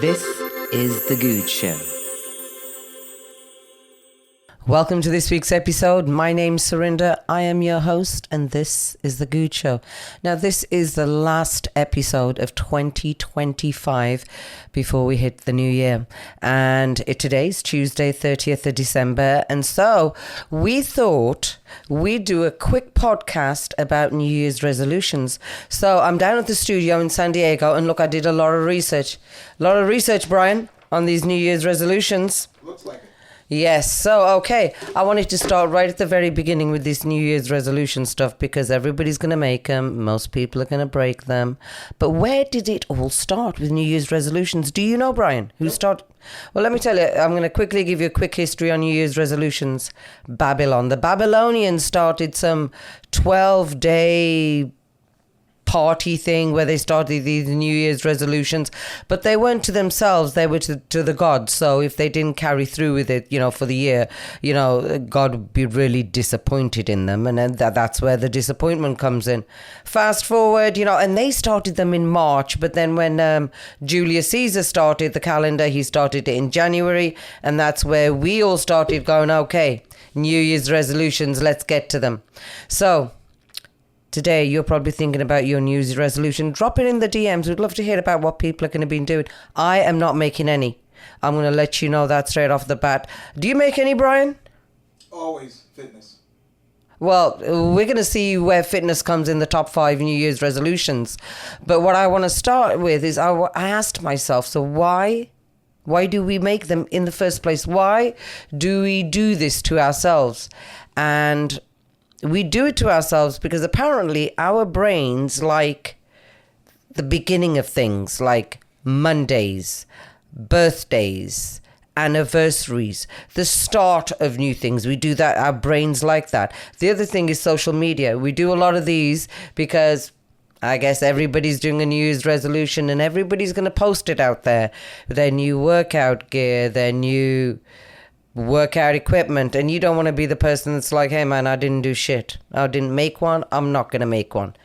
This is The Good Show. Welcome to this week's episode. My name's Surinder. I am your host, and this is The Good Show. Now, this is the last episode of 2025 before we hit the new year. And today's Tuesday, 30th of December. And so we thought we'd do a quick podcast about New Year's resolutions. So I'm down at the studio in San Diego, and look, I did a lot of research. Brian, on these New Year's resolutions. Looks like it. Yes, so okay, I wanted to start right at the very beginning with this New Year's resolution stuff because everybody's going to make them, most people are going to break them. But where did it all start with New Year's resolutions? Do you know, Brian, who started? Well, let me tell you, I'm going to quickly give you a quick history on New Year's resolutions. Babylon. The Babylonians started some 12-day party thing where they started these New Year's resolutions, but they weren't to themselves, they were to the gods. So if they didn't carry through with it, for the year, God would be really disappointed in them, and then that's where the disappointment comes in. Fast forward, and they started them in March, but then when Julius Caesar started the calendar, he started it in January, and that's where we all started going, okay, New Year's resolutions, let's get to them. So today, you're probably thinking about your New Year's resolution. Drop it in the DMs. We'd love to hear about what people are going to be doing. I am not making any. I'm going to let you know that straight off the bat. Do you make any, Brian? Always fitness. Well, we're going to see where fitness comes in the top 5 New Year's resolutions. But what I want to start with is I asked myself, so why do we make them in the first place? Why do we do this to ourselves? And we do it to ourselves because apparently our brains like the beginning of things, like Mondays, birthdays, anniversaries, the start of new things. We do that. Our brains like that. The other thing is social media. We do a lot of these because I guess everybody's doing a New Year's resolution and everybody's going to post it out there. Their new workout gear, their new workout equipment, and you don't want to be the person that's like, hey man, I didn't do shit, I didn't make one, I'm not going to make one.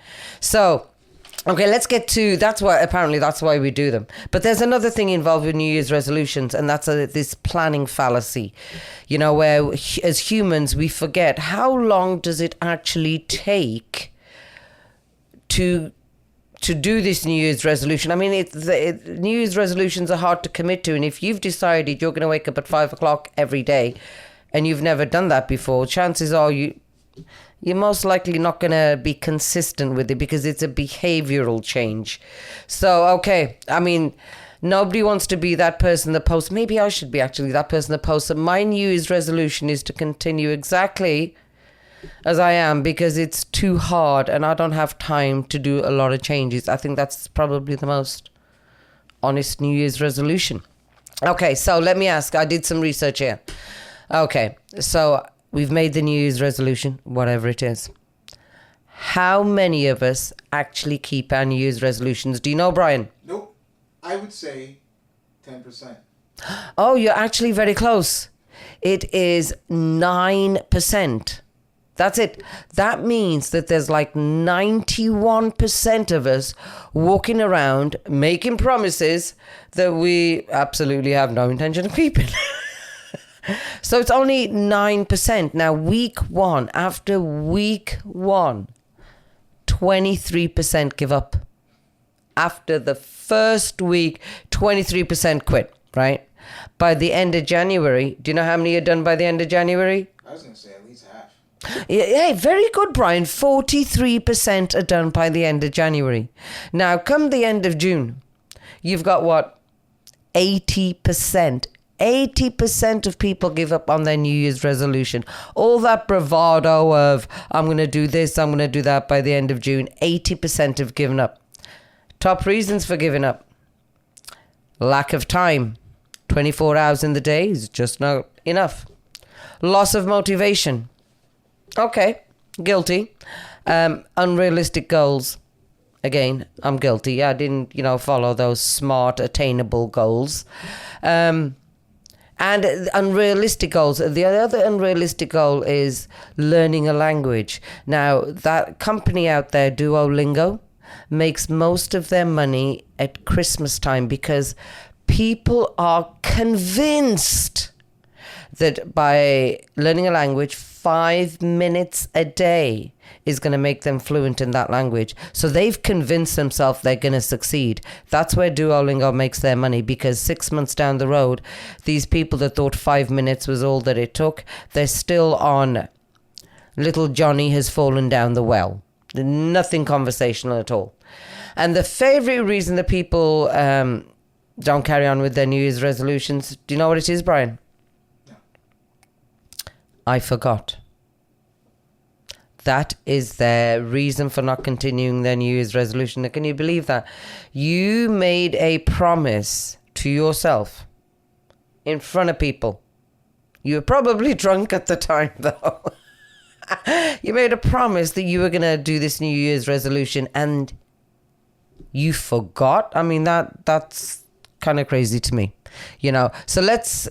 So okay, let's get to that's why we do them. But there's another thing involved with New Year's resolutions, and that's this planning fallacy, where as humans we forget how long does it actually take to do this New Year's resolution. I mean, New Year's resolutions are hard to commit to. And if you've decided you're going to wake up at 5 o'clock every day and you've never done that before, chances are you're most likely not going to be consistent with it because it's a behavioral change. So, okay, I mean, nobody wants to be that person that posts. Maybe I should be actually that person that posts that my New Year's resolution is to continue exactly as I am because it's too hard and I don't have time to do a lot of changes. I think that's probably the most honest New Year's resolution. Okay, so let me ask. I did some research here. Okay, so we've made the New Year's resolution, whatever it is. How many of us actually keep our New Year's resolutions? Do you know, Brian? Nope. I would say 10%. Oh, you're actually very close. It is 9%. That's it. That means that there's like 91% of us walking around making promises that we absolutely have no intention of keeping. So it's only 9%. Now, after week one, 23% give up. After the first week, 23% quit, right? By the end of January, do you know how many are done by the end of January? I was going to say at least half. Yeah, very good, Brian. 43% are done by the end of January. Now, come the end of June, you've got what? 80%. 80% of people give up on their New Year's resolution. All that bravado of, I'm going to do this, I'm going to do that by the end of June. 80% have given up. Top reasons for giving up. Lack of time. 24 hours in the day is just not enough. Loss of motivation. Okay, guilty. Unrealistic goals. Again, I'm guilty. I didn't, follow those smart, attainable goals. And unrealistic goals. The other unrealistic goal is learning a language. Now, that company out there, Duolingo, makes most of their money at Christmas time because people are convinced that by learning a language, 5 minutes a day is going to make them fluent in that language. So they've convinced themselves they're going to succeed. That's where Duolingo makes their money, because 6 months down the road, these people that thought 5 minutes was all that it took, they're still on Little Johnny Has Fallen Down the Well. Nothing conversational at all. And the favorite reason that people don't carry on with their New Year's resolutions, do you know what it is, Brian? No. I forgot. That is their reason for not continuing their New Year's resolution. Now, can you believe that? You made a promise to yourself in front of people. You were probably drunk at the time, though. You made a promise that you were going to do this New Year's resolution and you forgot. I mean, that's kind of crazy to me, you know. So let's,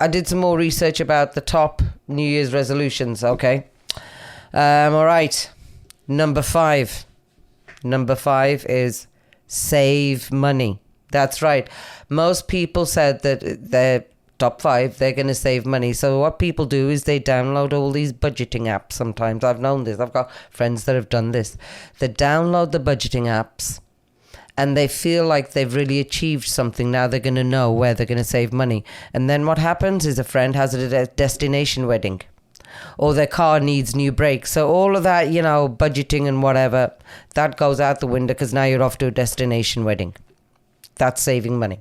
I did some more research about the top New Year's resolutions, okay? All right. Number 5. Number 5 is save money. That's right. Most people said that their top 5, they're going to save money. So what people do is they download all these budgeting apps sometimes. I've known this. I've got friends that have done this. They download the budgeting apps and they feel like they've really achieved something. Now they're going to know where they're going to save money. And then what happens is a friend has a destination wedding, or their car needs new brakes. So all of that, you know, budgeting and whatever, that goes out the window because now you're off to a destination wedding. That's saving money.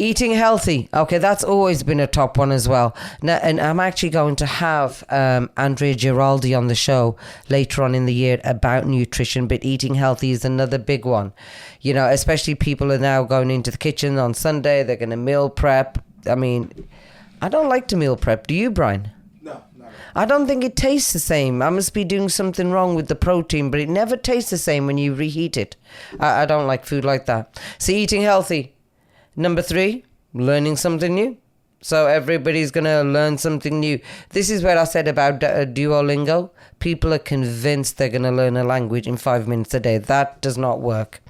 Eating healthy. Okay, that's always been a top one as well. Now, and I'm actually going to have Andrea Giraldi on the show later on in the year about nutrition, but eating healthy is another big one. You know, especially people are now going into the kitchen on Sunday. They're going to meal prep. I mean, I don't like to meal prep. Do you, Brian? No, not I don't think it tastes the same. I must be doing something wrong with the protein, but it never tastes the same when you reheat it. I don't like food like that. So eating healthy. Number 3, learning something new. So everybody's going to learn something new. This is what I said about Duolingo. People are convinced they're going to learn a language in 5 minutes a day. That does not work.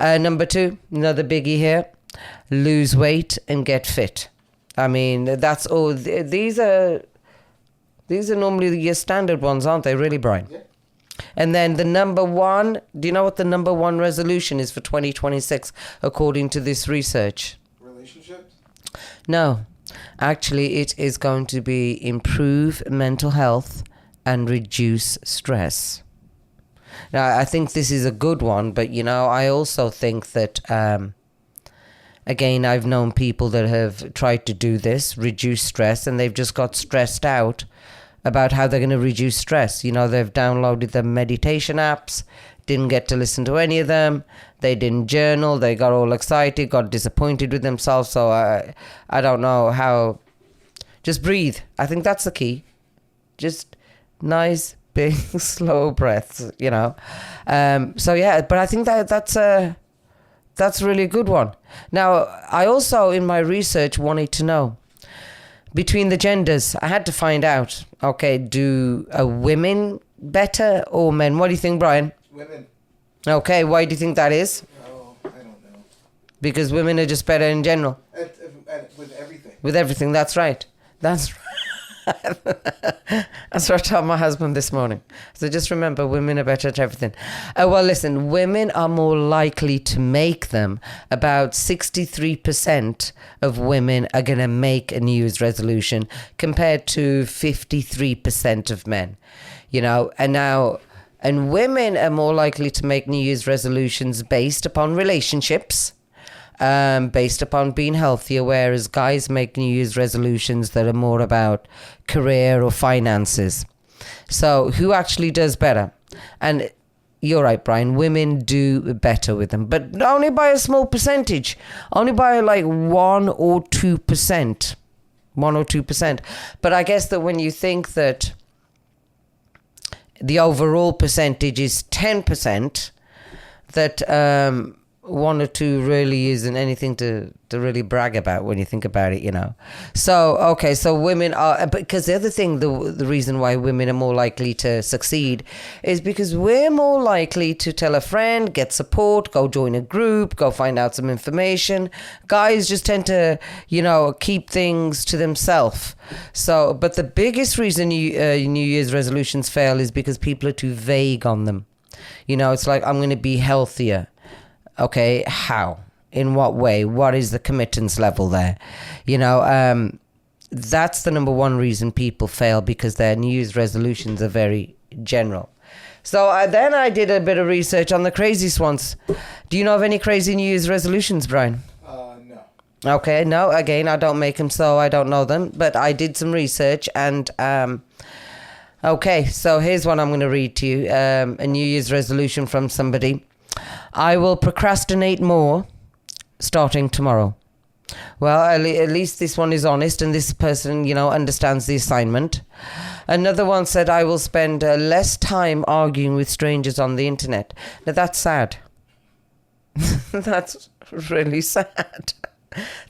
Number 2, another biggie here, lose weight and get fit. I mean, that's all. These are normally your standard ones, aren't they, really, Brian? Yeah. And then the number 1, do you know what the number 1 resolution is for 2026, according to this research? Relationships? No, actually it is going to be improve mental health and reduce stress. Now, I think this is a good one, but, you know, I also think that, again, I've known people that have tried to do this, reduce stress, and they've just got stressed out about how they're going to reduce stress. You know, they've downloaded the meditation apps, didn't get to listen to any of them. They didn't journal. They got all excited, got disappointed with themselves. So I don't know how. Just breathe. I think that's the key. Just nice, big, slow breaths, you know. So yeah, but I think that's really a good one. Now, I also, in my research, wanted to know, between the genders, I had to find out, okay, do women better or men? What do you think, Brian? Women. Okay, why do you think that is? Oh, I don't know. Because women are just better in general. With everything. With everything, that's right. That's right. That's what I told my husband this morning. So just remember, women are better at everything. Well, listen, women are more likely to make them. About 63% of women are going to make a New Year's resolution compared to 53% of men. You know, and women are more likely to make New Year's resolutions based upon relationships, based upon being healthier, whereas guys make New Year's resolutions that are more about career or finances. So who actually does better? And you're right, Brian, women do better with them, but only by a small percentage, only by like 1 or 2%. 1 or 2%. But I guess that when you think that the overall percentage is 10%, that one or two really isn't anything to really brag about when you think about it, you know. So, okay, so women are, because the other thing, the reason why women are more likely to succeed is because we're more likely to tell a friend, get support, go join a group, go find out some information. Guys just tend to, you know, keep things to themselves. So, but the biggest reason New Year's resolutions fail is because people are too vague on them. You know, it's like, I'm going to be healthier. Okay, how? In what way? What is the committance level there? You know, that's the number one reason people fail, because their New Year's resolutions are very general. So then I did a bit of research on the craziest ones. Do you know of any crazy New Year's resolutions, Brian? No. Okay, no, again, I don't make them, so I don't know them. But I did some research and... okay, so here's one I'm going to read to you. A New Year's resolution from somebody. I will procrastinate more starting tomorrow. Well, at least this one is honest, and this person, you know, understands the assignment. Another one said, I will spend less time arguing with strangers on the internet. Now, that's sad. That's really sad.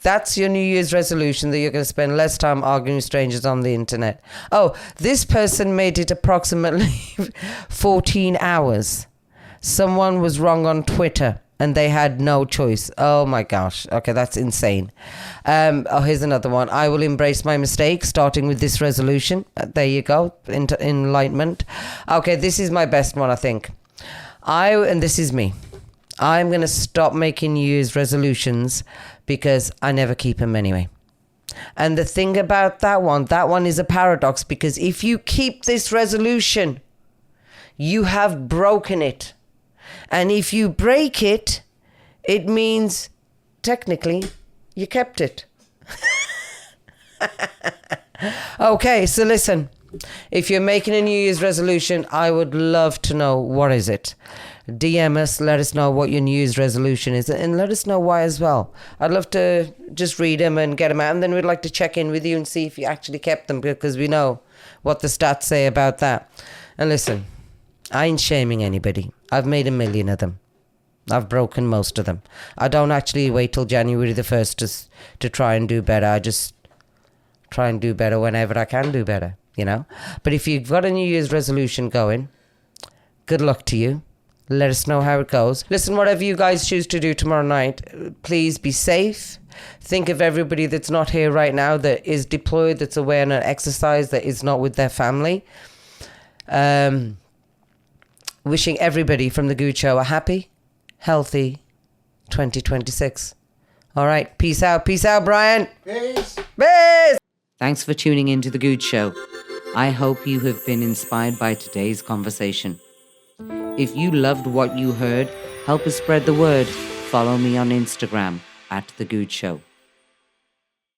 That's your New Year's resolution, that you're going to spend less time arguing with strangers on the internet. Oh, this person made it approximately 14 hours. Someone was wrong on Twitter and they had no choice. Oh my gosh. Okay, that's insane. Here's another one. I will embrace my mistakes, starting with this resolution. There you go. Enlightenment. Okay, this is my best one, I think. And this is me. I'm going to stop making New Year's resolutions because I never keep them anyway. And the thing about that one is a paradox, because if you keep this resolution, you have broken it. And if you break it, it means technically you kept it. Okay, so listen. If you're making a New Year's resolution, I would love to know, what is it? DM us, let us know what your New Year's resolution is, and let us know why as well. I'd love to just read them and get them out, and then we'd like to check in with you and see if you actually kept them, because we know what the stats say about that. And listen, I ain't shaming anybody. I've made 1 million of them. I've broken most of them. I don't actually wait till January the 1st to try and do better. I just try and do better whenever I can do better, you know. But if you've got a New Year's resolution going, good luck to you. Let us know how it goes. Listen, whatever you guys choose to do tomorrow night, please be safe. Think of everybody that's not here right now, that is deployed, that's away on an exercise, that is not with their family. Wishing everybody from The Good Show a happy, healthy 2026. All right, peace out. Peace out, Brian. Peace. Peace. Thanks for tuning in to The Good Show. I hope you have been inspired by today's conversation. If you loved what you heard, help us spread the word. Follow me on Instagram @The Good Show.